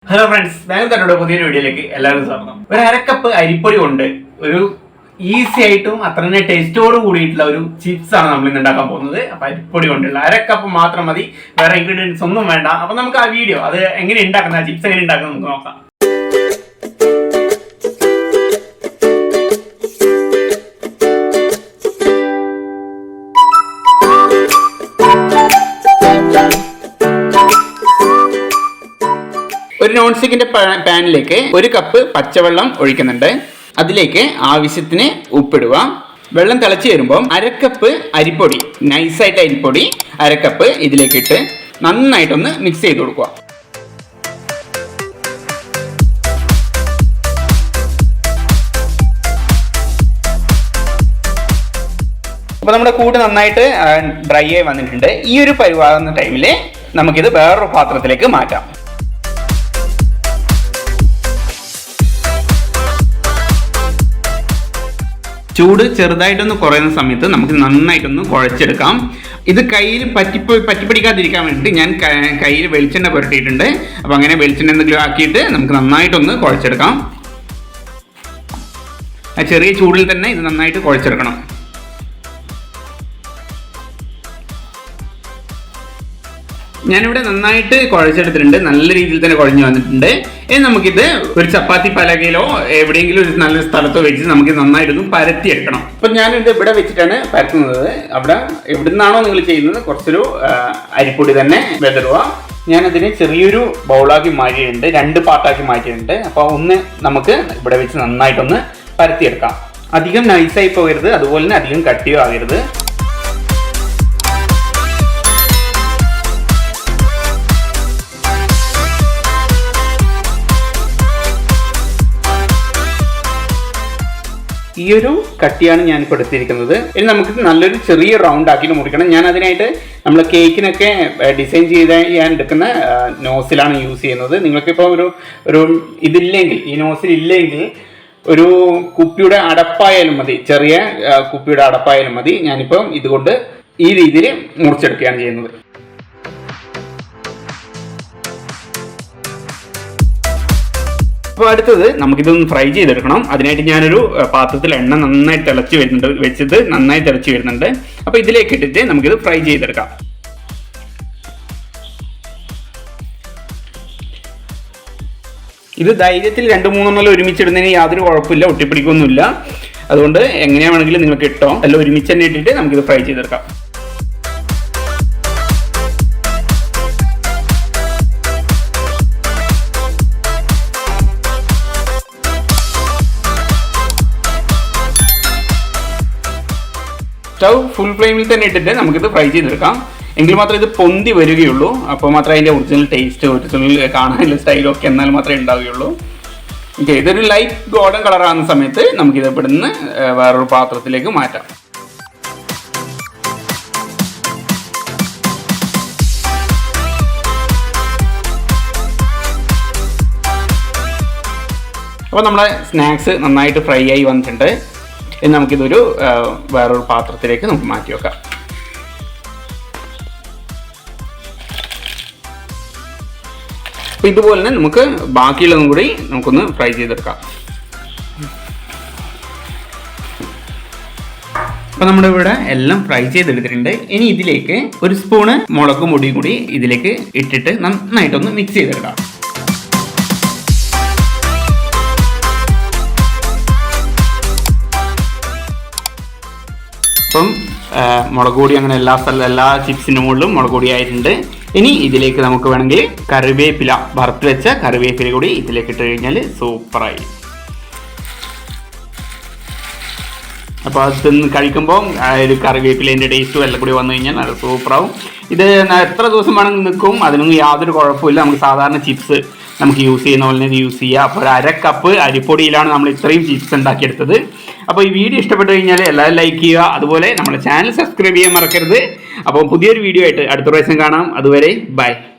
Hello friends, Bangalore തട്ടുകട പുതിയൊരു വീഡിയോയിലേക്ക് എല്ലാവരും സ്വാഗതം. ഒരു അരക്കപ്പ് അരിപ്പൊടി കൊണ്ട് ഒരു ഈസി ആയിട്ടും അത്ര തന്നെ ടേസ്റ്റോട് കൂടിയിട്ടുള്ള ഒരു ചിപ്സ് ആണ് നമ്മൾ ഇന്ന് ഉണ്ടാക്കാൻ പോകുന്നത്. അപ്പൊ അരിപ്പൊടി കൊണ്ടുള്ള അരക്കപ്പ് മാത്രം മതി, വേറെ ഇൻഗ്രീഡിയൻസ് ഒന്നും വേണ്ട. അപ്പൊ നമുക്ക് ആ വീഡിയോ അത് എങ്ങനെ ഉണ്ടാക്കുന്ന ചിപ്സ് എങ്ങനെ ഉണ്ടാക്കുന്നത് നമുക്ക് നോക്കാം. ഒരു നോൺ സ്റ്റിക്കിന്റെ പാനിലേക്ക് ഒരു കപ്പ് പച്ചവെള്ളം ഒഴിക്കുന്നുണ്ട്. അതിലേക്ക് ആവശ്യത്തിന് ഉപ്പിടുക. വെള്ളം തിളച്ച് വരുമ്പോൾ അരക്കപ്പ് അരിപ്പൊടി, നൈസായിട്ട് അരിപ്പൊടി അരക്കപ്പ് ഇതിലേക്ക് ഇട്ട് നന്നായിട്ടൊന്ന് മിക്സ് ചെയ്ത് കൊടുക്കുക. അപ്പോൾ നമ്മുടെ കൂട്ട് നന്നായിട്ട് ഡ്രൈ ആയി വന്നിട്ടുണ്ട്. ഈ ഒരു പരിവാകുന്ന ടൈമിൽ നമുക്കിത് വേറൊരു പാത്രത്തിലേക്ക് മാറ്റാം. ചൂട് ചെറുതായിട്ടൊന്ന് കുറയുന്ന സമയത്ത് നമുക്ക് നന്നായിട്ടൊന്ന് കുഴച്ചെടുക്കാം. ഇത് കയ്യിൽ പറ്റിപ്പിടിക്കാതിരിക്കാൻ വേണ്ടിയിട്ട് ഞാൻ കയ്യിൽ വെളിച്ചെണ്ണ പുരട്ടിയിട്ടുണ്ട്. അപ്പോൾ അങ്ങനെ വെളിച്ചെണ്ണ എന്തെങ്കിലും ആക്കിയിട്ട് നമുക്ക് നന്നായിട്ടൊന്ന് കുഴച്ചെടുക്കാം. ആ ചെറിയ ചൂടിൽ തന്നെ ഇത് നന്നായിട്ട് കുഴച്ചെടുക്കണം. ഞാനിവിടെ നന്നായിട്ട് കുഴച്ചെടുത്തിട്ടുണ്ട്, നല്ല രീതിയിൽ തന്നെ കുഴഞ്ഞു വന്നിട്ടുണ്ട്. ഇനി നമുക്കിത് ഒരു ചപ്പാത്തി പലകയിലോ എവിടെയെങ്കിലും ഒരു നല്ല സ്ഥലത്തോ വെച്ച് നമുക്ക് നന്നായിട്ടൊന്ന് പരത്തിയെടുക്കണം. അപ്പം ഞാനിത് ഇവിടെ വെച്ചിട്ടാണ് പരത്തുന്നത്. അവിടെ എവിടെ നിന്നാണോ നിങ്ങൾ ചെയ്യുന്നത് കുറച്ചൊരു അരിപ്പൊടി തന്നെ വിതറുക. ഞാനതിന് ചെറിയൊരു ബൗളാക്കി മാറ്റിയിട്ടുണ്ട്, 2 പാർട്ടാക്കി മാറ്റിയിട്ടുണ്ട്. അപ്പോൾ ഒന്ന് നമുക്ക് ഇവിടെ വെച്ച് നന്നായിട്ടൊന്ന് പരത്തിയെടുക്കാം. അധികം നൈസായി പോകരുത്, അതുപോലെ തന്നെ അധികം കട്ടിയോ ആകരുത്. ഈ ഒരു കട്ടിയാണ് ഞാൻ ഇപ്പോൾ എടുത്തിരിക്കുന്നത്. ഇനി നമുക്ക് നല്ലൊരു ചെറിയ റൗണ്ട് ആക്കിയിട്ട് മുറിക്കണം. ഞാൻ അതിനായിട്ട് നമ്മൾ കേക്കിനൊക്കെ ഡിസൈൻ ചെയ്യാൻ എടുക്കുന്ന നോസിലാണ് യൂസ് ചെയ്യുന്നത്. നിങ്ങൾക്കിപ്പോൾ ഒരു ഇതില്ലെങ്കിൽ, ഈ നോസിൽ ഇല്ലെങ്കിൽ ഒരു കുപ്പിയുടെ അടപ്പായാലും മതി, ചെറിയ കുപ്പിയുടെ അടപ്പായാലും മതി. ഞാനിപ്പം ഇതുകൊണ്ട് ഈ രീതിയിൽ മുറിച്ചെടുക്കുകയാണ് ചെയ്യുന്നത്. അപ്പോൾ അടുത്തത് നമുക്കിതൊന്ന് ഫ്രൈ ചെയ്തെടുക്കണം. അതിനായിട്ട് ഞാനൊരു പാത്രത്തിൽ എണ്ണ നന്നായി നന്നായി തിളച്ച് വരുന്നുണ്ട്. അപ്പോൾ ഇതിലേക്ക് ഇട്ടിട്ട് നമുക്കിത് ഫ്രൈ ചെയ്തെടുക്കാം. ഇത് ധൈര്യത്തിൽ 2-3 ഒരുമിച്ചിടുന്നതിന് യാതൊരു കുഴപ്പമില്ല, ഒട്ടിപ്പിടിക്കൊന്നുമില്ല. അതുകൊണ്ട് എങ്ങനെയാ വേണമെങ്കിലും നിങ്ങൾക്ക് ഇട്ടോ, എല്ലാം ഒരുമിച്ച് തന്നെ ഇട്ടിട്ട് നമുക്കിത് ഫ്രൈ ചെയ്തെടുക്കാം. സ്റ്റൗ ഫുൾ ഫ്ലെയിമിൽ തന്നെ ഇട്ടിട്ട് നമുക്കിത് ഫ്രൈ ചെയ്തെടുക്കാം. എങ്കിൽ മാത്രമേ ഇത് പൊന്തി വരികയുള്ളൂ. അപ്പോൾ മാത്രമേ അതിൻ്റെ ഒറിജിനൽ ടേസ്റ്റ്, ഒറിജിനൽ കാണാനുള്ള സ്റ്റൈലൊക്കെ എന്നാൽ മാത്രമേ ഉണ്ടാവുകയുള്ളൂ. ഓക്കെ, ഇതൊരു ലൈറ്റ് ഗോൾഡൻ കളറാകുന്ന സമയത്ത് നമുക്കിത് ഇവിടുന്ന് വേറൊരു പാത്രത്തിലേക്ക് മാറ്റാം. അപ്പോൾ നമ്മുടെ സ്നാക്സ് നന്നായിട്ട് ഫ്രൈ ആയി വന്നിട്ടുണ്ട്. ഇനി നമുക്കിതൊരു വേറൊരു പാത്രത്തിലേക്ക് നമുക്ക് മാറ്റി വെക്കാം. അപ്പോൾ ഇതുപോലെ തന്നെ നമുക്ക് ബാക്കിയുള്ളതും കൂടി നമുക്കൊന്ന് ഫ്രൈ ചെയ്തെടുക്കാം. അപ്പോൾ നമ്മുടെ ഇവിടെ എല്ലാം ഫ്രൈ ചെയ്തെടുത്തിട്ടുണ്ട്. ഇനി ഇതിലേക്ക് ഒരു സ്പൂണ് മുളക് പൊടിയും കൂടി ഇതിലേക്ക് ഇട്ടിട്ട് നന്നായിട്ടൊന്ന് മിക്സ് ചെയ്തെടുക്കാം. അപ്പം മുളക് പൊടി അങ്ങനെ എല്ലാ ചിപ്സിൻ്റെ മുകളിലും മുളക് പൊടി ആയിട്ടുണ്ട്. ഇനി ഇതിലേക്ക് നമുക്ക് വേണമെങ്കിൽ കറിവേപ്പില, വറുത്ത് വെച്ച കറിവേപ്പില കൂടി ഇതിലേക്ക് ഇട്ട് കഴിഞ്ഞാൽ സൂപ്പറായി. അപ്പോൾ അത് കഴിക്കുമ്പോൾ ഒരു കറിവേപ്പിലേൻ്റെ ടേസ്റ്റും എല്ലാം കൂടി വന്നു കഴിഞ്ഞാൽ അത് സൂപ്പറാവും. ഇത് എത്ര ദിവസം വേണമെങ്കിൽ നിൽക്കും, അതിനൊന്നും യാതൊരു കുഴപ്പമില്ല. നമുക്ക് സാധാരണ ചിപ്സ് നമുക്ക് യൂസ് ചെയ്യുന്ന പോലെ തന്നെ യൂസ് ചെയ്യുക. അപ്പോൾ ഒരു അരക്കപ്പ് അരിപ്പൊടിയിലാണ് നമ്മൾ ഇത്രയും ചിപ്സ് ഉണ്ടാക്കിയെടുത്തത്. അപ്പോൾ ഈ വീഡിയോ ഇഷ്ടപ്പെട്ട് കഴിഞ്ഞാൽ എല്ലാവരും ലൈക്ക് ചെയ്യുക, അതുപോലെ നമ്മുടെ ചാനൽ സബ്സ്ക്രൈബ് ചെയ്യാൻ മറക്കരുത്. അപ്പോൾ പുതിയൊരു വീഡിയോ ആയിട്ട് അടുത്ത പ്രാവശ്യം കാണാം. അതുവരെ ബൈ.